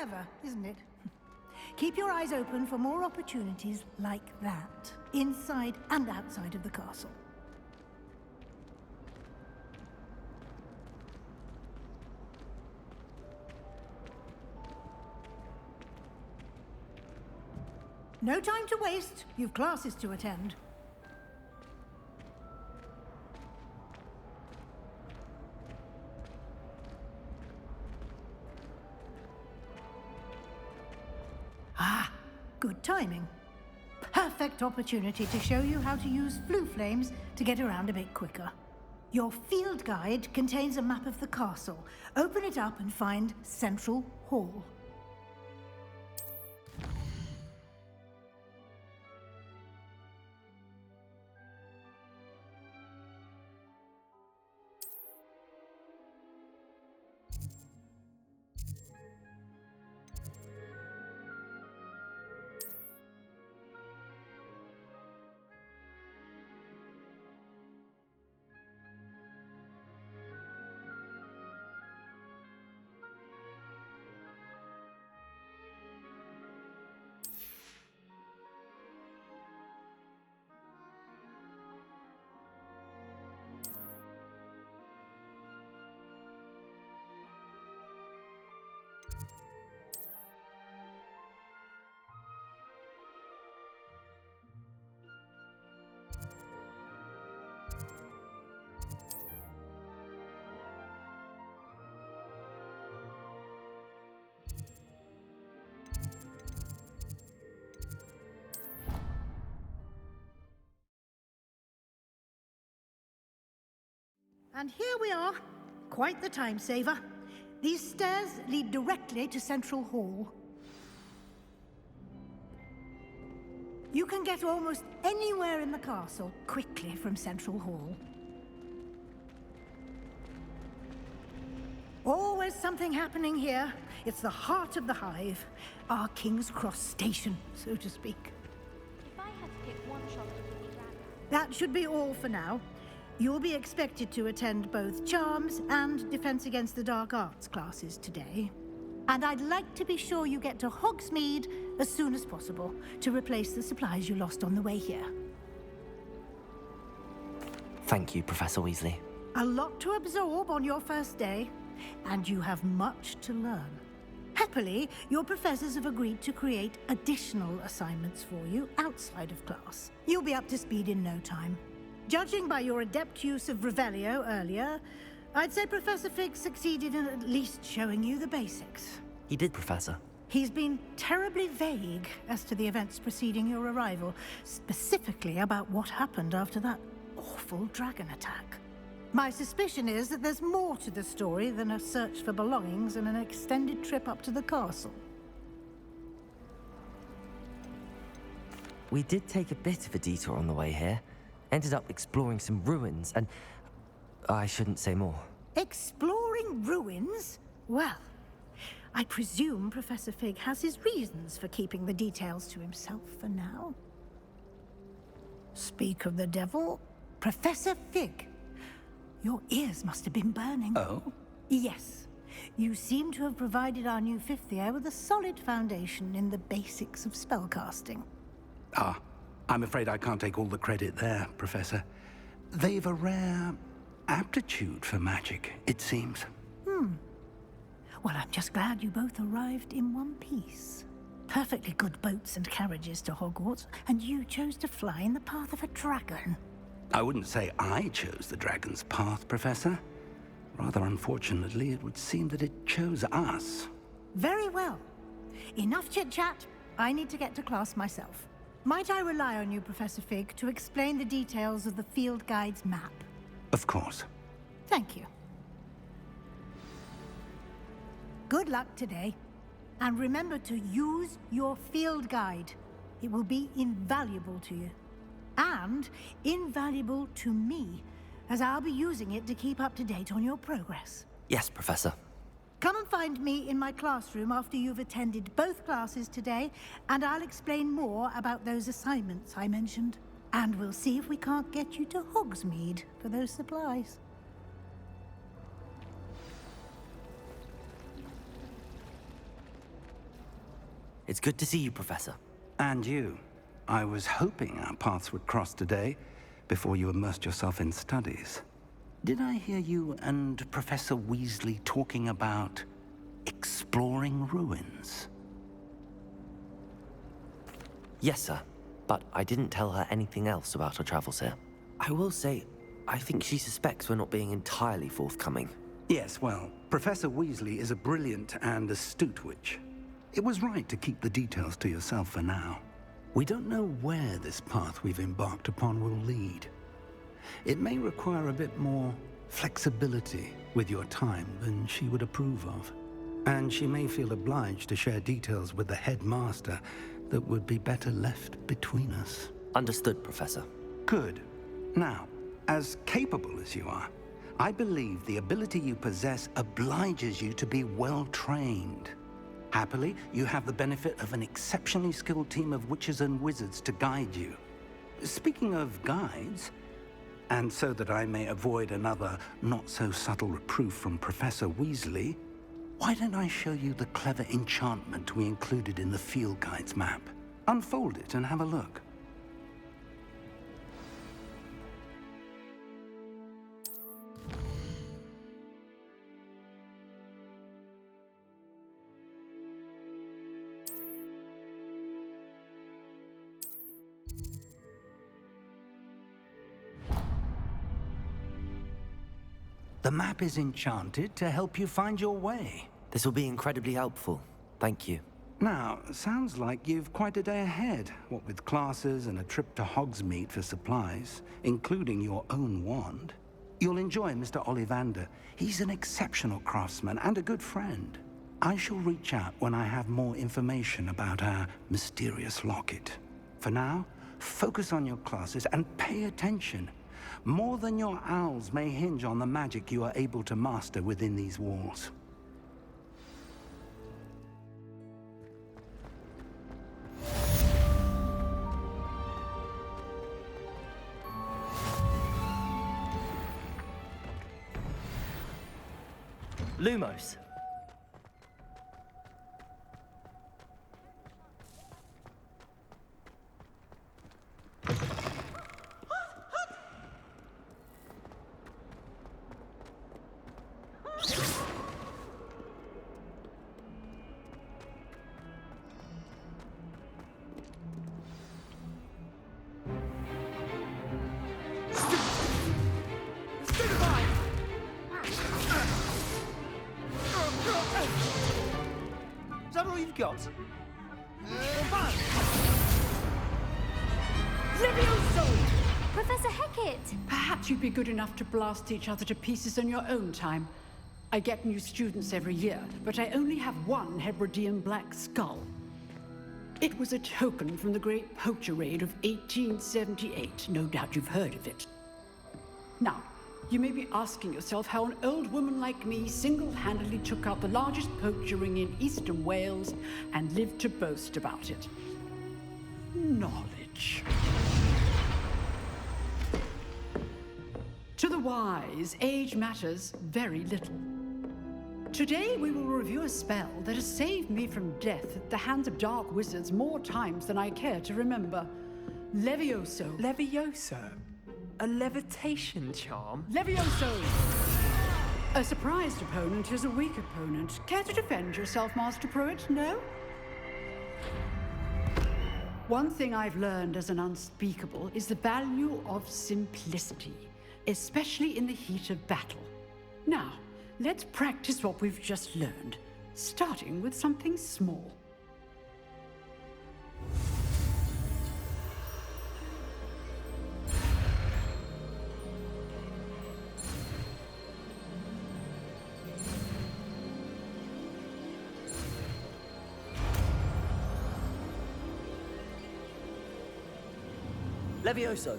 Clever, isn't it? Keep your eyes open for more opportunities like that, inside and outside of the castle. No time to waste. You've classes to attend. Ah, good timing. Perfect opportunity to show you how to use flue flames to get around a bit quicker. Your field guide contains a map of the castle. Open it up and find Central Hall. And here we are. Quite the time saver. These stairs lead directly to Central Hall. You can get almost anywhere in the castle quickly from Central Hall. Always something happening here. It's the heart of the Hive. Our King's Cross station, so to speak. If I had to pick one shot to be glad at. That should be all for now. You'll be expected to attend both Charms and Defense Against the Dark Arts classes today. And I'd like to be sure you get to Hogsmeade as soon as possible to replace the supplies you lost on the way here. Thank you, Professor Weasley. A lot to absorb on your first day, and you have much to learn. Happily, your professors have agreed to create additional assignments for you outside of class. You'll be up to speed in no time. Judging by your adept use of Revelio earlier, I'd say Professor Fig succeeded in at least showing you the basics. He did, Professor. He's been terribly vague as to the events preceding your arrival, specifically about what happened after that awful dragon attack. My suspicion is that there's more to the story than a search for belongings and an extended trip up to the castle. We did take a bit of a detour on the way here. Ended up exploring some ruins, and I shouldn't say more. Exploring ruins? Well, I presume Professor Fig has his reasons for keeping the details to himself for now. Speak of the devil, Professor Fig. Your ears must have been burning. Oh? Yes. You seem to have provided our new fifth year with a solid foundation in the basics of spellcasting. Ah, I'm afraid I can't take all the credit there, Professor. They've a rare aptitude for magic, it seems. Well, I'm just glad you both arrived in one piece. Perfectly good boats and carriages to Hogwarts, and you chose to fly in the path of a dragon. I wouldn't say I chose the dragon's path, Professor. Rather unfortunately, it would seem that it chose us. Very well. Enough chit-chat. I need to get to class myself. Might I rely on you, Professor Fig, to explain the details of the field guide's map? Of course. Thank you. Good luck today. And remember to use your field guide. It will be invaluable to you. And invaluable to me, as I'll be using it to keep up to date on your progress. Yes, Professor. Come and find me in my classroom after you've attended both classes today, and I'll explain more about those assignments I mentioned. And we'll see if we can't get you to Hogsmeade for those supplies. It's good to see you, Professor. And you. I was hoping our paths would cross today, before you immersed yourself in studies. Did I hear you and Professor Weasley talking about exploring ruins? Yes, sir. But I didn't tell her anything else about our travels here. I will say, I think she suspects we're not being entirely forthcoming. Yes, well, Professor Weasley is a brilliant and astute witch. It was right to keep the details to yourself for now. We don't know where this path we've embarked upon will lead. It may require a bit more flexibility with your time than she would approve of. And she may feel obliged to share details with the headmaster that would be better left between us. Understood, Professor. Good. Now, as capable as you are, I believe the ability you possess obliges you to be well-trained. Happily, you have the benefit of an exceptionally skilled team of witches and wizards to guide you. Speaking of guides, and so that I may avoid another not-so-subtle reproof from Professor Weasley, why don't I show you the clever enchantment we included in the field guide's map? Unfold it and have a look. The map is enchanted to help you find your way. This will be incredibly helpful. Thank you. Now, sounds like you've quite a day ahead, what with classes and a trip to Hogsmeade for supplies, including your own wand. You'll enjoy Mr. Ollivander. He's an exceptional craftsman and a good friend. I shall reach out when I have more information about our mysterious locket. For now, focus on your classes and pay attention. More than your owls may hinge on the magic you are able to master within these walls. Lumos. Is that all you've got? Professor Hecat! Perhaps you'd be good enough to blast each other to pieces on your own time. I get new students every year, but I only have one Hebridean black skull. It was a token from the Great Poacher Raid of 1878. No doubt you've heard of it. Now, you may be asking yourself how an old woman like me single-handedly took out the largest poacher ring in eastern Wales and lived to boast about it. Knowledge. To the wise, age matters very little. Today we will review a spell that has saved me from death at the hands of dark wizards more times than I care to remember. Levioso. Levioso? A levitation charm? Levioso! A surprised opponent is a weak opponent. Care to defend yourself, Master Pruitt? No? One thing I've learned as an unspeakable is the value of simplicity, especially in the heat of battle. Now, let's practice what we've just learned, starting with something small. Levioso.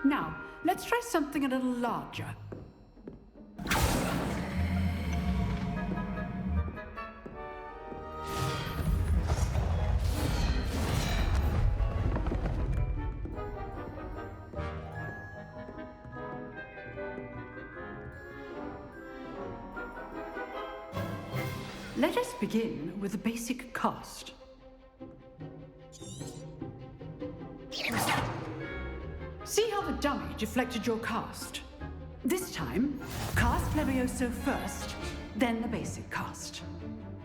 Now, let's try something a little larger. Let us begin with the basic cast. See how the dummy deflected your cast? This time, cast Levioso first, then the basic cast.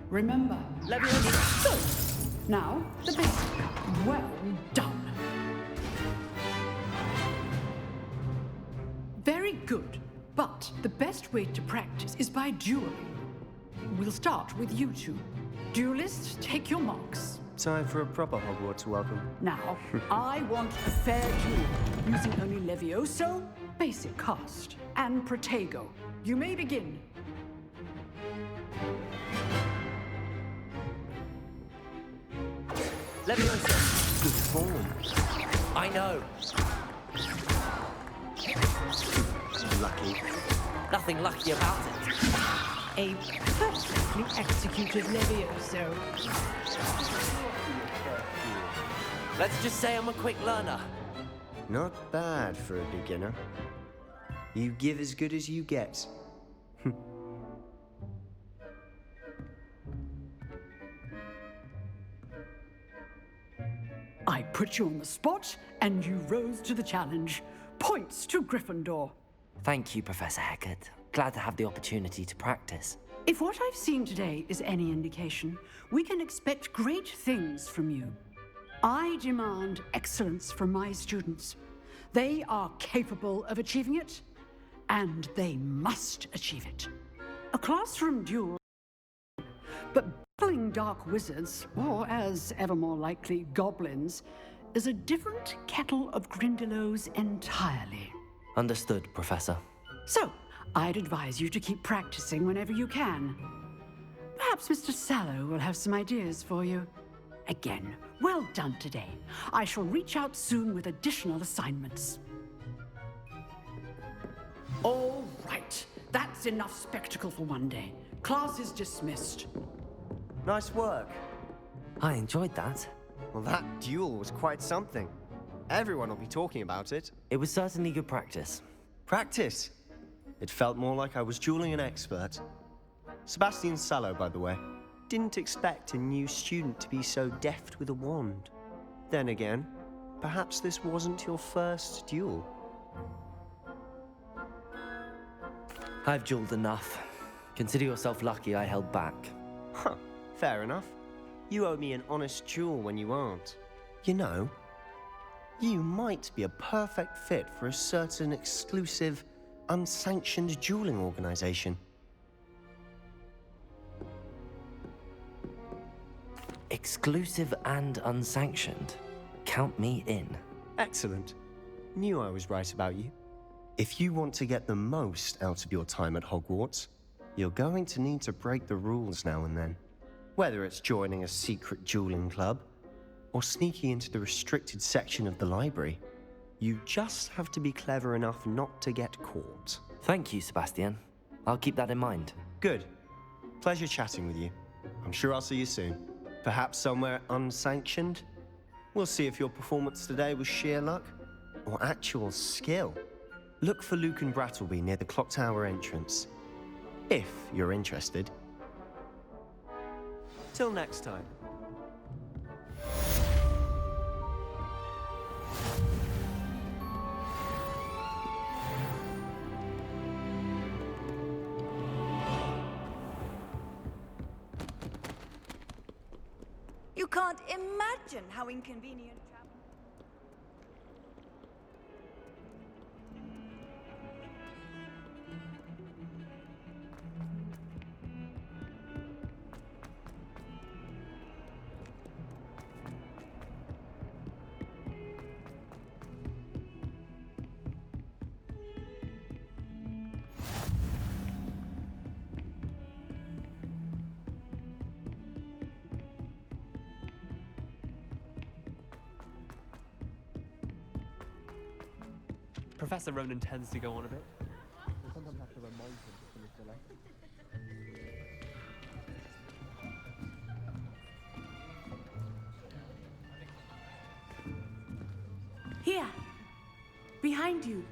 Remember, Levioso. So, now the basic. Well done. Very good, but the best way to practice is by dueling. We'll start with you two. Duelists, take your marks. Time for a proper Hogwarts welcome. Now, I want a fair duel, using only Levioso, basic cast, and Protego. You may begin. Leviosa. Good form. I know. Lucky. Nothing lucky about it. A perfectly executed Levioso. Let's just say I'm a quick learner. Not bad for a beginner. You give as good as you get. I put you on the spot, and you rose to the challenge. Points to Gryffindor. Thank you, Professor Hecat. Glad to have the opportunity to practice. If what I've seen today is any indication, we can expect great things from you. I demand excellence from my students. They are capable of achieving it, and they must achieve it. A classroom duel, but battling dark wizards, or as ever more likely, goblins, is a different kettle of Grindylows entirely. Understood, Professor. So, I'd advise you to keep practicing whenever you can. Perhaps Mr. Sallow will have some ideas for you. Again, well done today. I shall reach out soon with additional assignments. All right, that's enough spectacle for one day. Class is dismissed. Nice work. I enjoyed that. Well, that duel was quite something. Everyone will be talking about it. It was certainly good practice. Practice. It felt more like I was dueling an expert. Sebastian Sallow, by the way. Didn't expect a new student to be so deft with a wand. Then again, perhaps this wasn't your first duel. I've dueled enough. Consider yourself lucky I held back. Huh, fair enough. You owe me an honest duel when you aren't. You know, you might be a perfect fit for a certain exclusive, unsanctioned dueling organization. Exclusive and unsanctioned. Count me in. Excellent. Knew I was right about you. If you want to get the most out of your time at Hogwarts, you're going to need to break the rules now and then. Whether it's joining a secret dueling club, or sneaking into the restricted section of the library, you just have to be clever enough not to get caught. Thank you, Sebastian. I'll keep that in mind. Good. Pleasure chatting with you. I'm sure I'll see you soon. Perhaps somewhere unsanctioned? We'll see if your performance today was sheer luck or actual skill. Look for Luke and Brattleby near the clock tower entrance, if you're interested. Till next time. You can't imagine how inconvenient travel. Professor Ronan tends to go on a bit. We'll sometimes have to remind him to finish the lesson. Here, behind you.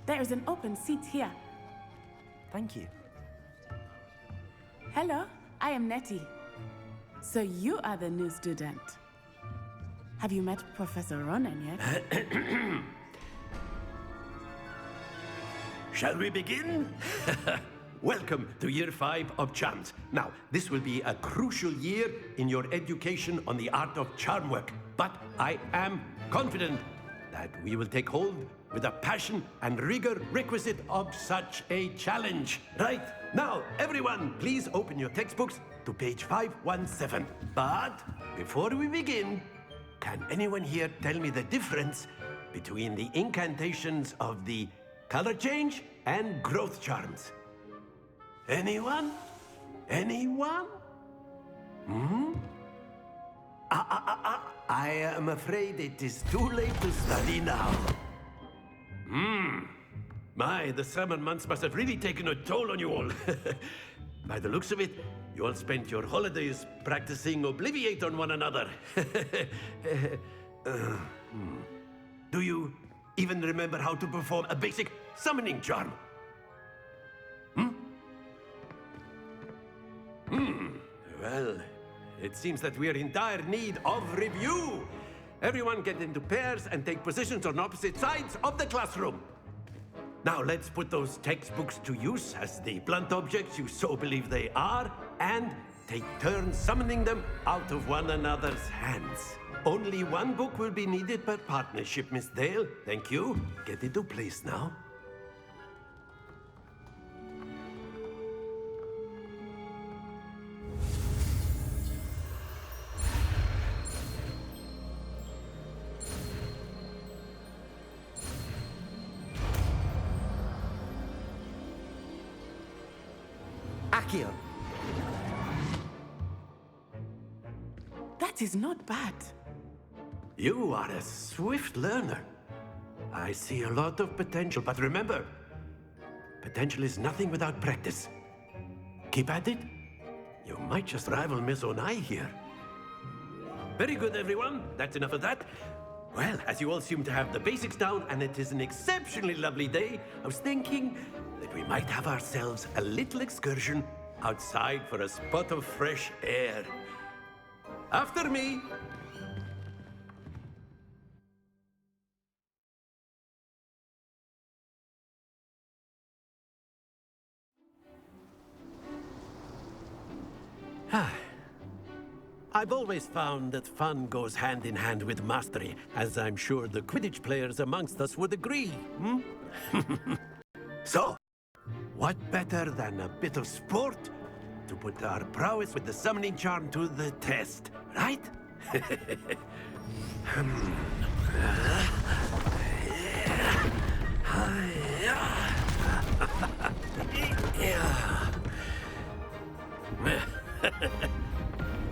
There is an open seat here. Thank you. Hello, I am Nettie. So you are the new student. Have you met Professor Ronan yet? Shall we begin? Welcome to Year 5 of Charms. Now, this will be a crucial year in your education on the art of charm work. But I am confident that we will take hold with the passion and rigor requisite of such a challenge. Right, now, everyone, please open your textbooks to page 517. But before we begin, can anyone here tell me the difference between the incantations of the color change and growth charms? Anyone? Anyone? I am afraid it is too late to study now. My, the summer months must have really taken a toll on you all. By the looks of it, you all spent your holidays practicing Obliviate on one another. Do you even remember how to perform a basic summoning charm? Well, it seems that we are in dire need of review. Everyone get into pairs and take positions on opposite sides of the classroom. Now let's put those textbooks to use as the blunt objects you so believe they are, and take turns summoning them out of one another's hands. Only one book will be needed per partnership, Miss Dale. Thank you. Get into place now. Accio. That is not bad. You are a swift learner. I see a lot of potential, but remember, potential is nothing without practice. Keep at it. You might just rival Miss Onai here. Very good, everyone. That's enough of that. Well, as you all seem to have the basics down, and it is an exceptionally lovely day, I was thinking that we might have ourselves a little excursion outside for a spot of fresh air. After me. I've always found that fun goes hand in hand with mastery, as I'm sure the Quidditch players amongst us would agree. So, what better than a bit of sport to put our prowess with the summoning charm to the test, right?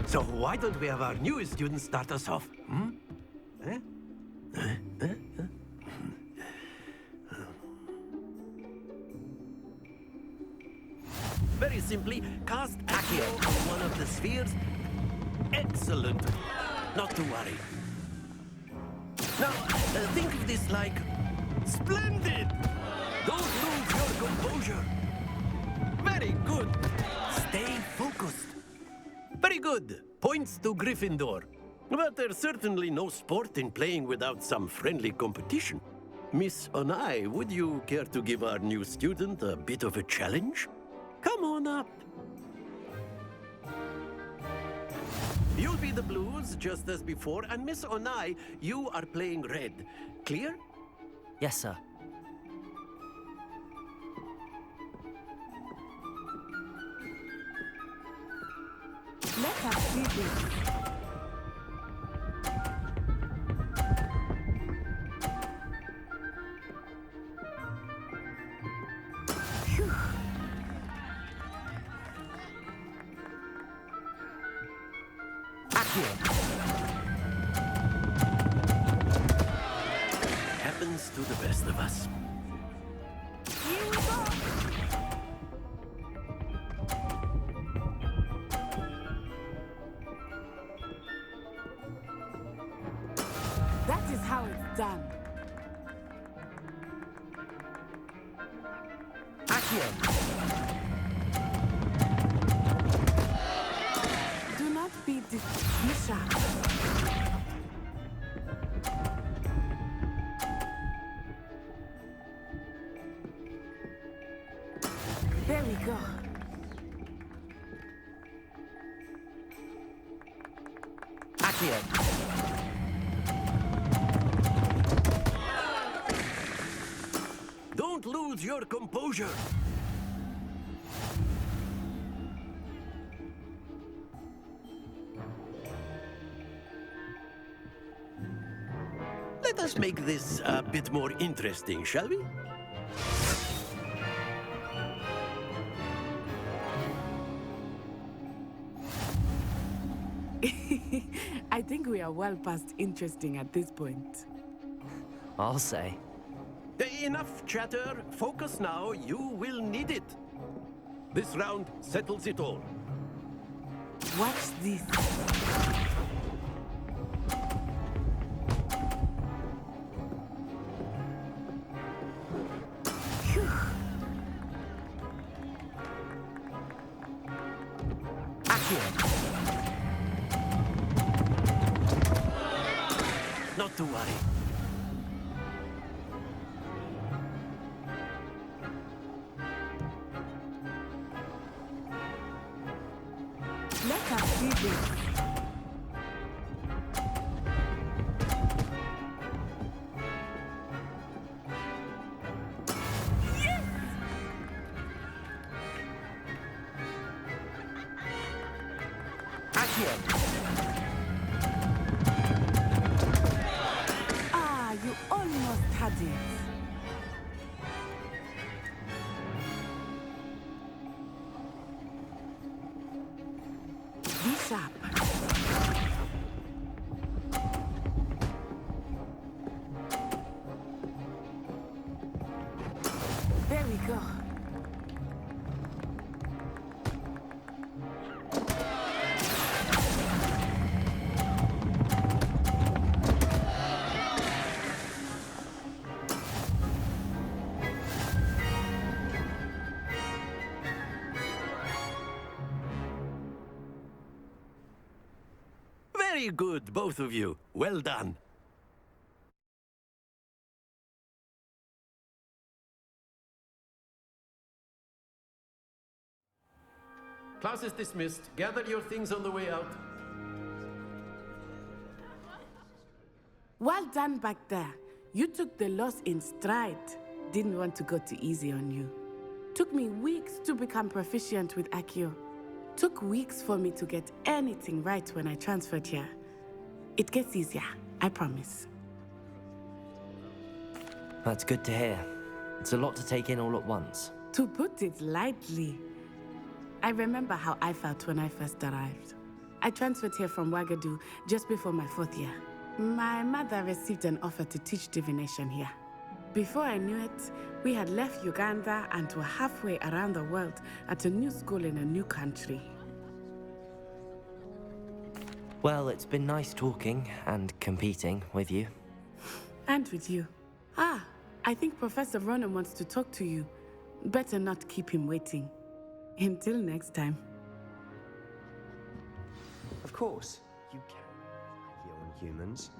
So why don't we have our newest student start us off? Very simply, cast Accio on one of the spheres. Excellent. Not to worry. Now, think of this like splendid. Don't lose your composure. Very good. Stay focused. Very good. Points to Gryffindor. But there's certainly no sport in playing without some friendly competition. Miss Onai, would you care to give our new student a bit of a challenge? Come on up. You'll be the blues, just as before, and Miss Onai, you are playing red. Clear? Yes, sir. Let us do this. Happens to the best of us. Here we go. That is how it's done. be this bishop. There we go. Accio! Don't lose your composure. Let us make this a bit more interesting, shall we? I think we are well past interesting at this point. I'll say. Enough chatter. Focus now. You will need it. This round settles it all. Watch this. Phew. Accio! Not to worry. Let us see this. Yes! Accio! Ah, you almost had it. Be sharp. There we go. Very good, both of you. Well done. Class is dismissed. Gather your things on the way out. Well done back there. You took the loss in stride. Didn't want to go too easy on you. Took me weeks to become proficient with Accio. Took weeks for me to get anything right when I transferred here. It gets easier, I promise. That's good to hear. It's a lot to take in all at once. To put it lightly, I remember how I felt when I first arrived. I transferred here from Wagadu just before my 4th year. My mother received an offer to teach divination here. Before I knew it, we had left Uganda and were halfway around the world at a new school in a new country. Well, it's been nice talking and competing with you. And with you. Ah, I think Professor Ronan wants to talk to you. Better not keep him waiting. Until next time. Of course, you can. Accio on humans.